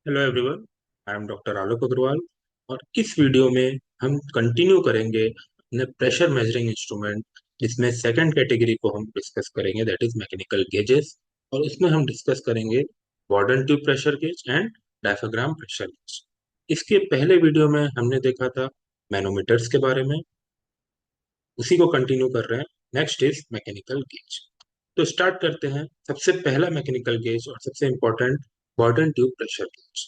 Hello everyone, I am doctor Alok Agrawal. और इस video में हम कंटिन्यू करेंगे अपने प्रेशर मेजरिंग इंस्ट्रूमेंट, जिसमें सेकंड कैटेगरी को हम डिस्कस करेंगे, दैट इज मैकेनिकल गेजेस। और इसमें हम डिस्कस करेंगे Bourdon tube pressure gauge and diaphragm pressure gauge. इसके पहले वीडियो में हमने देखा था मैनोमीटर्स के बारे में, उसी को कंटिन्यू कर रहे हैं। Next is mechanical gauge. तो स्टार्ट करते हैं। सबसे पहला मैकेनिकल गेज और सबसे इंपॉर्टेंट, बॉर्डन ट्यूब प्रेशर गेज।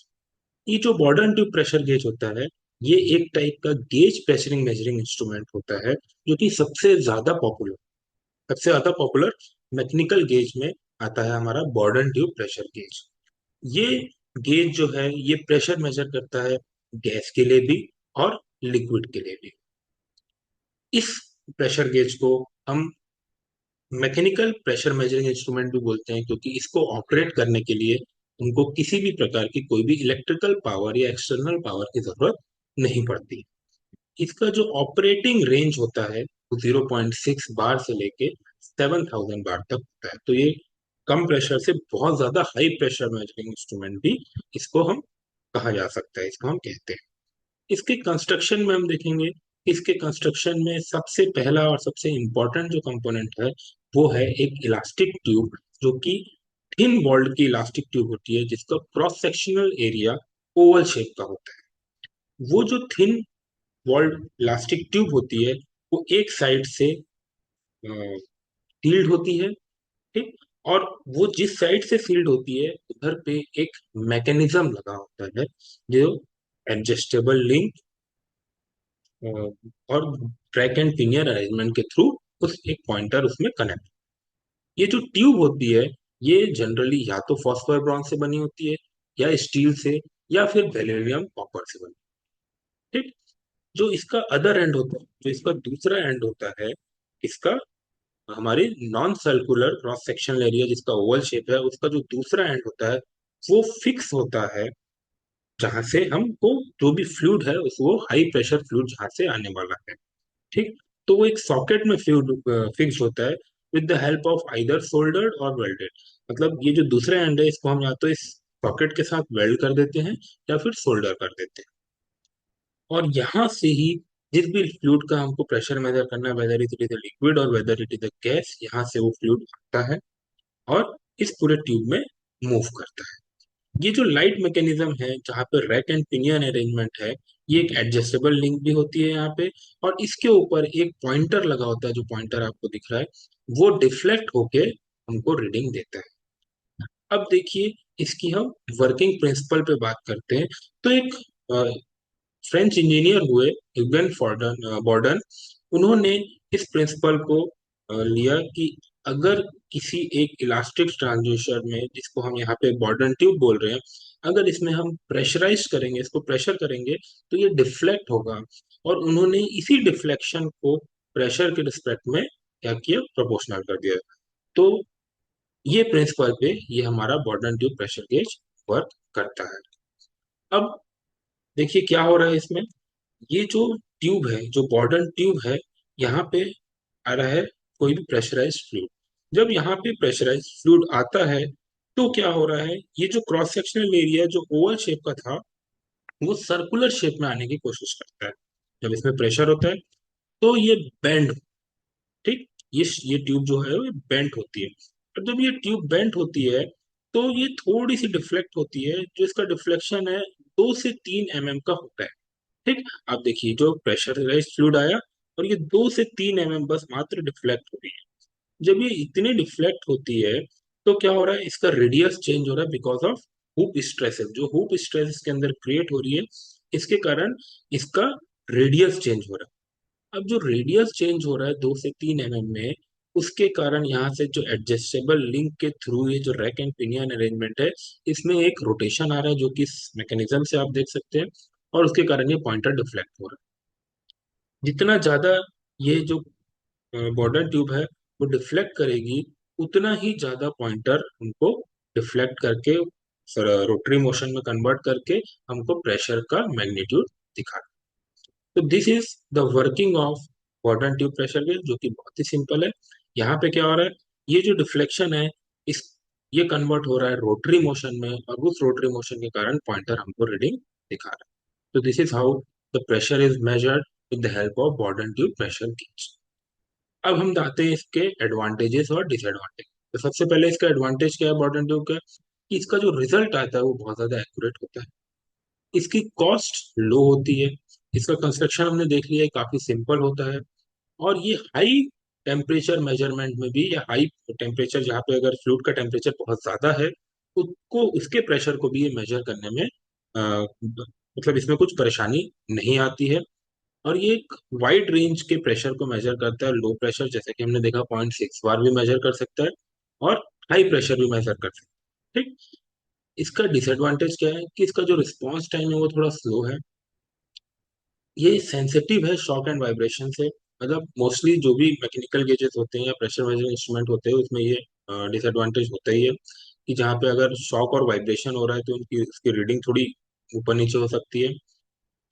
ये जो बॉर्डन ट्यूब प्रेशर गेज होता है, ये एक टाइप का गेज प्रेशरिंग मेजरिंग इंस्ट्रूमेंट होता है, जो कि सबसे ज्यादा पॉपुलर मैकेनिकल गेज में आता है हमारा बॉर्डन ट्यूब प्रेशर गेज। ये गेज जो है ये प्रेशर मेजर करता है गैस के लिए भी और लिक्विड के लिए भी। इस प्रेशर गेज को हम मैकेनिकल प्रेशर मेजरिंग इंस्ट्रूमेंट भी बोलते हैं, क्योंकि इसको ऑपरेट करने के लिए उनको किसी भी प्रकार की कोई भी इलेक्ट्रिकल पावर या एक्सटर्नल पावर की जरूरत नहीं पड़ती। इसका जो ऑपरेटिंग रेंज होता है वो 0.6 बार से लेके 7000 बार तक होता है। तो ये कम प्रेशर से बहुत ज्यादा हाई प्रेशर मेजरिंग इंस्ट्रूमेंट भी इसको हम कहा जा सकता है, इसको हम कहते हैं। इसके कंस्ट्रक्शन में हम देखेंगे, इसके कंस्ट्रक्शन में सबसे पहला और सबसे इम्पोर्टेंट जो कंपोनेंट है वो है एक इलास्टिक ट्यूब, जो कि थिन वॉल्ड की इलास्टिक ट्यूब होती है, जिसका cross sectional area Oval shape का होता है। वो जो थिन वॉल्ड इलास्टिक ट्यूब होती है वो एक साइड से फील्ड होती है, ठीक। और वो जिस साइड से फील्ड होती है उधर पे एक मैकेनिज्म लगा होता है, जो एडजस्टेबल लिंक और ट्रैक एंड पिनियन अरेंजमेंट के थ्रू उस एक पॉइंटर उसमें कनेक्ट। ये जो ट्यूब होती है ये जनरली या तो फॉस्फोर ब्रॉन्ज से बनी होती है, या स्टील से, या फिर बेरिलियम कॉपर से बनी, ठीक। जो इसका अदर एंड होता है, जो इसका दूसरा एंड होता है, इसका हमारे non circular cross sectional area जिसका ओवल शेप है, उसका जो दूसरा एंड होता है वो फिक्स होता है, जहां से हमको जो भी फ्लूइड है उस वो हाई प्रेशर फ्लूइड जहां से आने वाला है, ठीक। तो वो एक सॉकेट में फिक्स होता है with the help of either soldered और वेल्डेड। मतलब ये जो दूसरा एंड है इसको हम या तो इस सॉकेट के साथ वेल्ड कर देते हैं या फिर सोल्डर कर देते हैं। और यहाँ से ही जिस भी फ्लूइड का हमको प्रेशर मेजर करना है, वेदर इट इज लिक्विड और वेदर इट इज गैस, यहाँ से वो फ्लूइड आता है और इस पूरे ट्यूब में मूव करता है। ये जो लाइट मैकेनिज्म है जहाँ पे रैक एंड पिनियन अरेंजमेंट है, ये एक एडजस्टेबल लिंक भी होती है यहाँ पे। और इसके ऊपर एक पॉइंटर लगा होता है, जो पॉइंटर आपको दिख रहा है वो डिफ्लेक्ट होके हमको रीडिंग देता है। अब देखिए, इसकी हम वर्किंग प्रिंसिपल पे बात करते हैं। तो एक फ्रेंच इंजीनियर हुए ह्यूगन बॉर्डन, उन्होंने इस प्रिंसिपल को लिया कि अगर किसी एक इलास्टिक ट्रांसड्यूसर में, जिसको हम यहाँ पे बॉर्डन ट्यूब बोल रहे हैं, अगर इसमें हम प्रेशराइज करेंगे, इसको प्रेशर करेंगे, तो ये डिफ्लेक्ट होगा। और उन्होंने इसी डिफ्लेक्शन को प्रेशर के रिस्पेक्ट में क्या किया, प्रोपोर्शनल कर दिया। तो ये प्रिंसिपल पे ये हमारा बॉर्डन ट्यूब प्रेशर गेज वर्क करता है। अब देखिए क्या हो रहा है इसमें। ये जो ट्यूब है, जो बॉर्डन ट्यूब है, यहाँ पे आ रहा है कोई भी प्रेशराइज्ड फ्लूइड। जब यहाँ पे प्रेशराइज्ड फ्लूइड आता है तो क्या हो रहा है, ये जो क्रॉस सेक्शनल एरिया जो ओवल शेप का था वो सर्कुलर शेप में आने की कोशिश करता है। जब इसमें प्रेशर होता है तो ये बेंड, ठीक, ये ट्यूब जो है वो बेंट होती है। और जब ये ट्यूब बेंट होती है तो ये थोड़ी सी डिफ्लेक्ट होती है, जो इसका डिफ्लेक्शन है 2 से 3 mm का होता है, ठीक। आप देखिए जो प्रेशराइज फ्लूइड आया और ये 2 से 3 mm बस मात्र डिफ्लेक्ट हो रही है। जब ये इतनी डिफ्लेक्ट होती है तो क्या हो रहा है, इसका रेडियस चेंज हो रहा है बिकॉज ऑफ हुप स्ट्रेसेस। जो हुप स्ट्रेस इसके अंदर क्रिएट हो रही है, इसके कारण इसका रेडियस चेंज हो रहा है। अब जो रेडियस चेंज हो रहा है 2 से 3 mm में, उसके कारण यहाँ से जो एडजस्टेबल लिंक के थ्रू ये जो रैक एंड पिनियन अरेंजमेंट है, इसमें एक रोटेशन आ रहा है, जो कि इस मैकेनिज्म से आप देख सकते हैं। और उसके कारण ये पॉइंटर डिफ्लेक्ट हो रहा है। जितना ज्यादा ये जो बॉर्डर ट्यूब है वो डिफ्लेक्ट करेगी, उतना ही ज्यादा पॉइंटर हमको डिफ्लेक्ट करके रोटरी मोशन में कन्वर्ट करके हमको प्रेशर का मैग्नीट्यूड दिखा। तो this is the working of border tube pressure gauge, जो कि बहुत ही सिंपल है। यहाँ पे क्या हो रहा है, ये जो डिफ्लेक्शन है, इस ये कन्वर्ट हो रहा है रोटरी मोशन में, और उस रोटरी मोशन के कारण पॉइंटर हमको रीडिंग दिखा रहा है। तो this is how the pressure is measured with the help of Bourdon tube pressure gauge. अब हम आते हैं इसके एडवांटेजेस और डिसएडवांटेज। तो सबसे पहले इसका एडवांटेज क्या है बॉर्डन ट्यूब का, कि इसका जो रिजल्ट आता है वो बहुत ज्यादा एक्यूरेट होता है। इसकी कॉस्ट लो होती है। इसका कंस्ट्रक्शन हमने देख लिया है, काफी सिंपल होता है। और ये हाई टेम्परेचर मेजरमेंट में भी, या हाई टेम्परेचर जहाँ पे अगर फ्लूइड का टेम्परेचर बहुत ज्यादा है, उसको उसके प्रेशर को भी ये मेजर करने में मतलब इसमें कुछ परेशानी नहीं आती है। और ये एक वाइड रेंज के प्रेशर को मेजर करता है। लो प्रेशर जैसे कि हमने देखा 0.6 बार भी मेजर कर सकता है, और हाई प्रेशर भी मेजर कर सकता है। ठीक। इसका डिसएडवांटेज क्या है, कि इसका जो रिस्पॉन्स टाइम है वो थोड़ा स्लो है। ये सेंसिटिव है शॉक एंड वाइब्रेशन से। मतलब मोस्टली जो भी मैकेनिकल गेजेस होते हैं या प्रेशर मेजरिंग इंस्ट्रूमेंट होते हैं, उसमें ये डिसएडवांटेज होता ही है, कि जहाँ पे अगर शॉक और वाइब्रेशन हो रहा है तो उनकी उसकी रीडिंग थोड़ी ऊपर नीचे हो सकती है।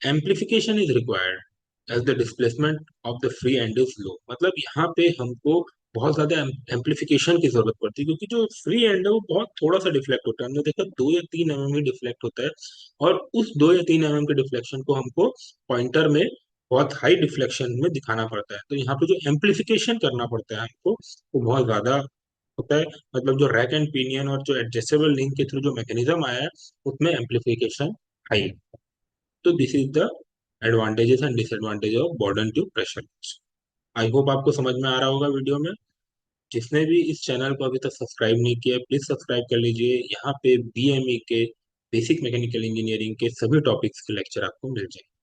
Amplification is required as the displacement of the free end is low. मतलब यहाँ पे हमको बहुत ज्यादा एम्पलीफिकेशन की जरूरत पड़ती है, क्योंकि जो फ्री एंड है वो बहुत थोड़ा सा डिफ्लेक्ट होता है। हमने देखा 2 या 3 mm ही डिफ्लेक्ट होता है, और उस 2 या 3 mm के डिफ्लेक्शन को हमको पॉइंटर में बहुत हाई डिफ्लेक्शन में दिखाना पड़ता है। तो यहाँ पे जो एम्पलीफिकेशन करना पड़ता है हमको, वो बहुत ज्यादा होता है। मतलब जो रैक एंड पिनियन और जो एडजस्टेबल लिंक के थ्रू जो मैकेनिज्म आया है, उसमें एम्पलीफिकेशन हाई। तो this is the advantages and disadvantage of Bourdon tube pressure gauge. I hope आपको समझ में आ रहा होगा वीडियो में। जिसने भी इस चैनल को अभी तक सब्सक्राइब नहीं किया, प्लीज सब्सक्राइब कर लीजिए। यहाँ पे बीएमई के, बेसिक मैकेनिकल इंजीनियरिंग के सभी टॉपिक्स के लेक्चर आपको मिल जाएंगे।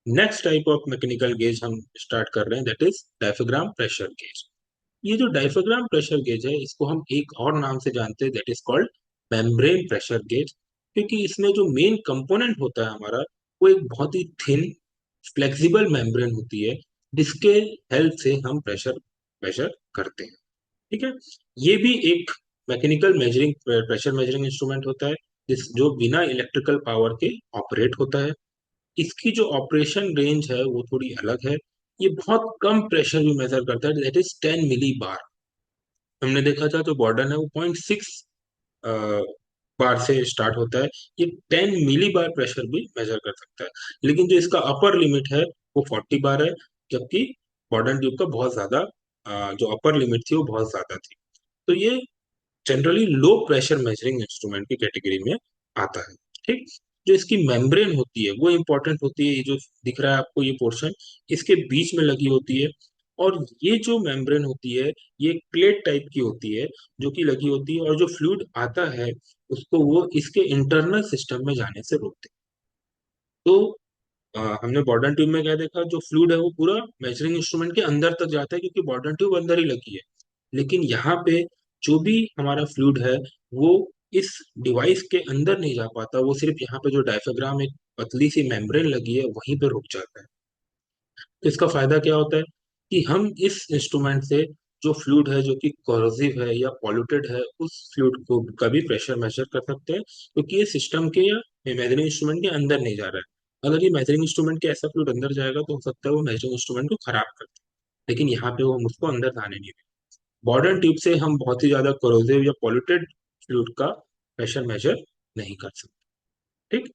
Next type of mechanical gauge हम स्टार्ट कर रहे हैं, that is diaphragm pressure gauge. ये जो डायफ्राम प्रेशर गेज है, इसको हम एक और नाम से जानते हैं, that is called membrane pressure gauge. क्योंकि इसमें जो मेन कंपोनेंट होता है हमारा, वो एक बहुत ही थिन फ्लेक्सिबल मेम्ब्रेन होती है, जिसके हेल्प से हम प्रेशर मेजर करते हैं। ठीक है। ये भी एक mechanical measuring pressure measuring instrument होता है, जिस जो बिना इलेक्ट्रिकल पावर के ऑपरेट होता है। इसकी जो ऑपरेशन रेंज है वो थोड़ी अलग है। ये बहुत कम प्रेशर भी मेजर करता है, दैट इज 10 मिली बार। हमने देखा था जो बॉर्डन है वो 0.6 बार से स्टार्ट होता है। ये 10 मिली बार प्रेशर भी मेजर कर सकता है। लेकिन जो इसका अपर लिमिट है वो 40 बार है, जबकि बॉर्डन ट्यूब का बहुत ज्यादा जो अपर लिमिट थी वो बहुत ज्यादा थी। तो ये generally low pressure measuring instrument की कैटेगरी में आता है। ठीक। जो इसकी मेम्ब्रेन होती है वो इंपॉर्टेंट होती है। ये जो दिख रहा है आपको ये पोर्शन, इसके बीच में लगी होती है। और ये जो मेम्ब्रेन होती है, ये प्लेट टाइप की होती है, जो कि लगी होती है, और जो फ्लूइड आता है उसको वो इसके इंटरनल सिस्टम में जाने से रोकते हैं। तो हमने बॉर्डन ट्यूब में क्या देखा, जो फ्लूइड है वो पूरा मेजरिंग इंस्ट्रूमेंट के अंदर तक जाता है, क्योंकि बॉर्डन ट्यूब अंदर ही लगी है। लेकिन यहाँ पे जो भी हमारा फ्लूइड है, वो इस डिवाइस के अंदर नहीं जा पाता। वो सिर्फ यहाँ पे जो डायफ्राम एक पतली सी मेम्ब्रेन लगी है वहीं पे रुक जाता है। तो इसका फायदा क्या होता है, कि हम इस इंस्ट्रूमेंट से जो फ्लूइड है जो कि कोरोसिव है या पॉल्यूटेड है, उस फ्लूइड को का भी प्रेशर मेजर कर सकते हैं, क्योंकि ये सिस्टम के या मेजरिंग इंस्ट्रूमेंट के अंदर नहीं जा रहा है। अगर ये मेजरिंग इंस्ट्रूमेंट के ऐसा फ्लूइड अंदर जाएगा तो हो सकता है वो मेजरिंग इंस्ट्रूमेंट को खराब कर दे। लेकिन यहाँ पे वो हम उसको अंदर जाने नहीं दें। बॉर्डन ट्यूब से हम बहुत ही ज्यादा कोरोसिव या पॉल्यूटेड फ्लूइड का प्रेशर मेजर नहीं कर सकते। ठीक।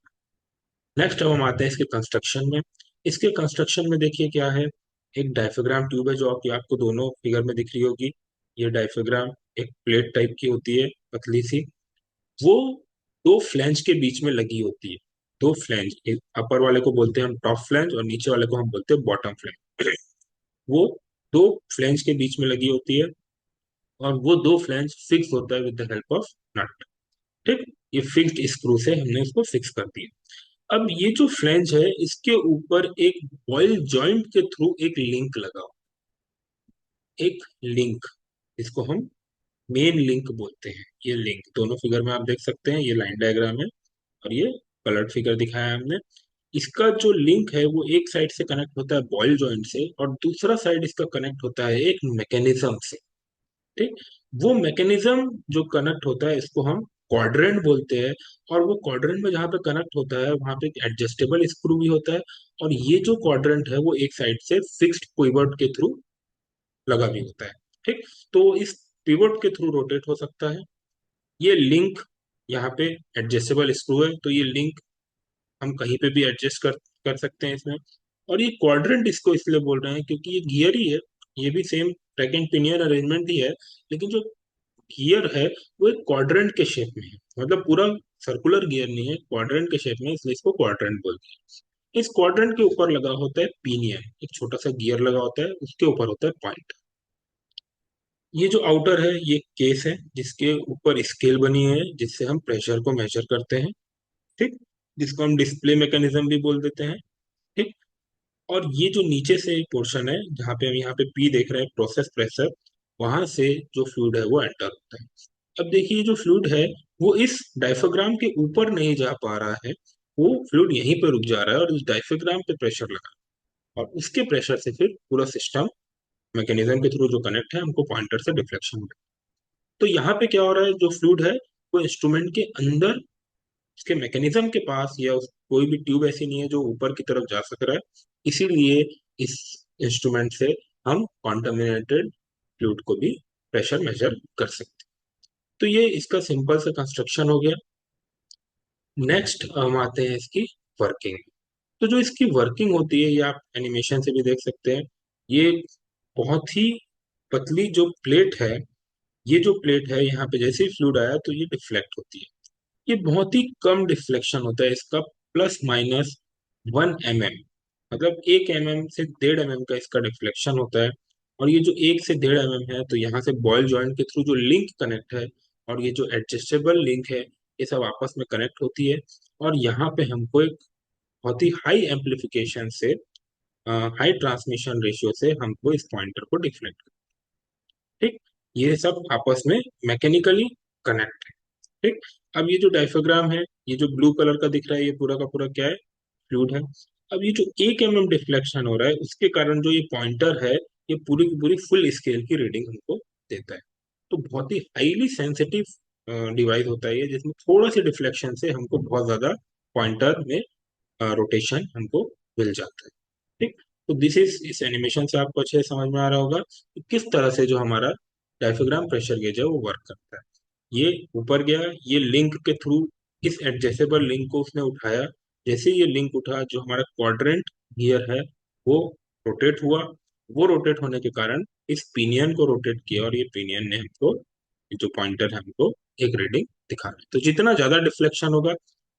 नेक्स्ट अब हम आते हैं इसके कंस्ट्रक्शन में। इसके कंस्ट्रक्शन में देखिए क्या है। एक डायफ्राम ट्यूब है, जो आपको दोनों फिगर में दिख रही होगी। ये डायफ्राम एक प्लेट टाइप की होती है, पतली सी। वो दो फ्लैंज के बीच में लगी होती है। दो फ्लैंज, अपर वाले को बोलते हैं हम टॉप फ्लैंज, और नीचे वाले को हम बोलते हैं बॉटम फ्लैंज। वो दो फ्लैंज के बीच में लगी होती है, और वो दो फ्लैंज फिक्स होता है विद द हेल्प ऑफ नट। ठीक। ये फिक्स्ड स्क्रू से हमने उसको फिक्स कर दिया। अब ये जो फ्लैंज है, इसके ऊपर एक बॉयल जॉइंट के थ्रू एक लिंक लगा हो। एक लिंक, इसको हम मेन लिंक बोलते हैं। ये लिंक दोनों फिगर में आप देख सकते हैं, ये लाइन डायग्राम है और ये कलर्ड फिगर दिखाया है हमने। इसका जो लिंक है वो एक साइड से कनेक्ट होता है बॉयल जॉइंट से, और दूसरा साइड इसका कनेक्ट होता है एक मैकेनिज्म से। ठीक। वो मैकेनिज्म जो कनेक्ट होता है, इसको हम क्वाड्रेंट बोलते हैं। और वो क्वाड्रेंट में जहाँ पे कनेक्ट होता है वहां पे एक एडजस्टेबल स्क्रू भी होता है। और ये जो क्वाड्रेंट है वो एक साइड से फिक्स्ड पिवट के थ्रू लगा भी होता है। ठीक। तो इस पिवट के थ्रू रोटेट हो सकता है। ये लिंक यहाँ पे एडजस्टेबल स्क्रू है, तो ये लिंक हम कहीं पे भी एडजस्ट कर कर सकते हैं इसमें। और ये क्वाड्रेंट इसको इसलिए बोल रहे हैं क्योंकि ये गियर ही है, ये भी same track and pinion arrangement ही है, लेकिन जो गियर है वो एक क्वाड्रेंट के शेप में है, मतलब पूरा सर्कुलर गियर नहीं है, क्वाड्रेंट के शेप में है, इसलिए इसको क्वाड्रेंट बोलते हैं। इस क्वाड्रेंट के ऊपर लगा होता है पिनियन, एक छोटा सा गियर लगा होता है, उसके ऊपर होता है पॉइंट। ये जो आउटर है ये केस है, जिसके ऊपर स्केल बनी है जिससे हम प्रेशर को मेजर करते हैं। ठीक, जिसको हम डिस्प्ले मैकेनिज्म भी बोल देते हैं। ठीक, और ये जो नीचे से पोर्शन है जहाँ पे हम यहाँ पे पी देख रहे हैं, प्रोसेस प्रेशर, वहां से जो फ्लूइड है वो एंटर होता है। अब देखिए जो फ्लूइड है वो इस डायफ्राम के ऊपर नहीं जा पा रहा है, वो फ्लूइड यहीं पे रुक जा रहा है और इस डायफ्राम पे प्रेशर लगा, और उसके प्रेशर से फिर पूरा सिस्टम मैकेनिज्म के थ्रू जो कनेक्ट है हमको पॉइंटर से डिफ्लेक्शन मिला। तो यहाँ पे क्या हो रहा है, जो फ्लूइड है वो इंस्ट्रूमेंट के अंदर, उसके मैकेनिज्म के पास, या कोई भी ट्यूब ऐसी नहीं है जो ऊपर की तरफ जा सक रहा है, इसीलिए इस इंस्ट्रूमेंट से हम कॉन्टामिनेटेड फ्लूइड को भी प्रेशर मेजर कर सकते हैं। तो ये इसका सिंपल सा कंस्ट्रक्शन हो गया। नेक्स्ट हम आते हैं इसकी वर्किंग। तो जो इसकी वर्किंग होती है ये आप एनिमेशन से भी देख सकते हैं। ये बहुत ही पतली जो प्लेट है, ये जो प्लेट है यहाँ पे जैसे ही फ्लूइड आया तो ये डिफ्लेक्ट होती है। ये बहुत ही कम डिफ्लेक्शन होता है इसका, प्लस माइनस 1 mm, मतलब 1 mm से 1.5 mm का इसका डिफ्लेक्शन होता है। और ये जो 1 से 1.5 mm है, तो यहाँ से बॉयल जॉइंट के थ्रू जो लिंक कनेक्ट है और ये जो एडजस्टेबल लिंक है, ये सब आपस में कनेक्ट होती है। और यहाँ पे हमको एक बहुत ही हाई एम्पलीफिकेशन से, हाई ट्रांसमिशन रेशियो से हमको इस पॉइंटर को डिफ्लेक्ट, ठीक, ये सब आपस में मैकेनिकली कनेक्ट है। ठीक, अब ये जो डायफ्राम है, ये जो ब्लू कलर का दिख रहा है, ये पूरा का पूरा क्या है, फ्लूइड है। अब ये जो 1 mm डिफ्लेक्शन हो रहा है उसके कारण जो ये पॉइंटर है, ये पूरी की पूरी फुल स्केल की रीडिंग हमको देता है। तो बहुत ही हाईली सेंसिटिव डिवाइस होता है ये, जिसमें थोड़ा सी डिफ्लेक्शन से हमको बहुत ज्यादा पॉइंटर में रोटेशन हमको मिल जाता है। ठीक, तो दिस इज, इस एनिमेशन से आपको अच्छे से समझ में आ रहा होगा कि किस तरह से जो हमारा डायफ्राम प्रेशर गेज है वो वर्क करता है। ये ऊपर गया, ये लिंक के थ्रू इस एडजस्टेबल लिंक को उसने उठाया, जैसे ये लिंक उठा जो हमारा क्वाड्रेंट गियर है वो रोटेट हुआ, वो रोटेट होने के कारण इस पिनियन को रोटेट किया, और ये पिनियन ने हमको, ये जो पॉइंटर है हमको एक रीडिंग दिखा रहा है। तो जितना ज्यादा डिफ्लेक्शन होगा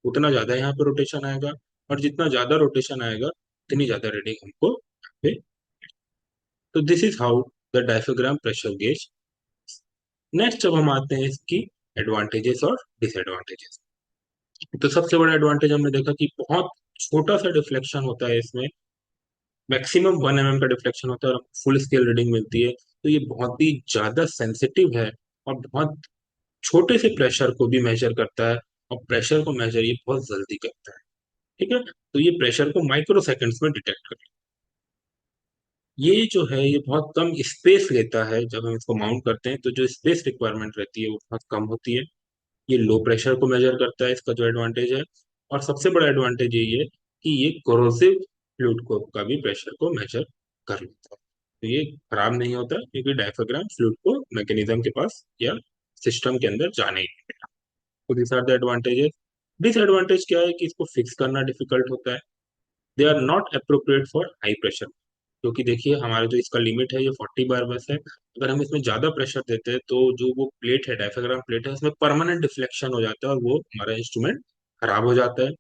उतना ज्यादा यहाँ पे रोटेशन आएगा, और जितना ज्यादा रोटेशन आएगा उतनी ज्यादा रीडिंग हमको यहाँ पे। तो this is how the diaphragm pressure gauge. Next जब हम आते हैं इसकी एडवांटेजेस और डिसएडवांटेजेस, तो सबसे बड़ा एडवांटेज हमने देखा कि बहुत छोटा सा डिफ्लेक्शन होता है इसमें, मैक्सिमम 1 mm का डिफ्लेक्शन होता है और फुल स्केल रीडिंग मिलती है। तो ये बहुत ही ज्यादा सेंसिटिव है और बहुत छोटे से प्रेशर को भी मेजर करता है, और प्रेशर को मेजर ये बहुत जल्दी करता है। ठीक है, तो ये प्रेशर को माइक्रो सेकेंड्स में डिटेक्ट कर, ये जो है ये बहुत कम स्पेस लेता है, जब हम इसको माउंट करते हैं तो जो स्पेस रिक्वायरमेंट रहती है वो बहुत कम होती है। ये लो प्रेशर को मेजर करता है, इसका जो एडवांटेज है। और सबसे बड़ा एडवांटेज यही है कि ये कोरोसिव फ्लूइड को का भी प्रेशर को मेजर कर लेता है, तो ये खराब नहीं होता क्योंकि डायफ्राम फ्लूइड को मैकेनिज्म के पास या सिस्टम के अंदर जाने ही नहीं देता। तो this are the advantages. Disadvantage क्या है कि इसको फिक्स करना डिफिकल्ट होता है। They are not appropriate for high pressure, क्योंकि देखिए हमारा जो इसका लिमिट है ये 40 बार बस है। अगर हम इसमें ज्यादा प्रेशर देते हैं तो जो वो प्लेट है, डायफ्राम प्लेट है, उसमें परमानेंट डिफ्लेक्शन हो जाता है और वो हमारा इंस्ट्रूमेंट खराब हो जाता है।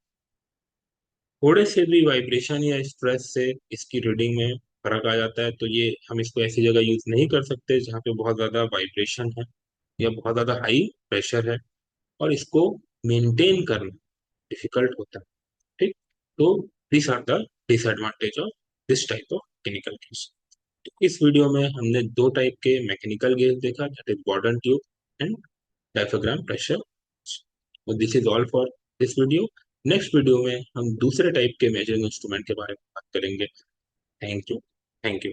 थोड़े से भी वाइब्रेशन या स्ट्रेस से इसकी रीडिंग में फर्क आ जाता है, तो ये हम इसको ऐसी जगह यूज नहीं कर सकते जहाँ पे बहुत ज्यादा वाइब्रेशन है या बहुत ज्यादा हाई प्रेशर है, और इसको मेंटेन करना डिफिकल्ट होता है। ठीक, तो this are the disadvantage of this type of mechanical gauge. तो इस वीडियो में हमने दो टाइप के मैकेनिकल गेज देखा, that is Bourdon tube and diaphragm pressure. तो this is all for this video. Next video में हम दूसरे टाइप के मेजरिंग इंस्ट्रूमेंट के बारे में बात करेंगे। Thank you, thank you.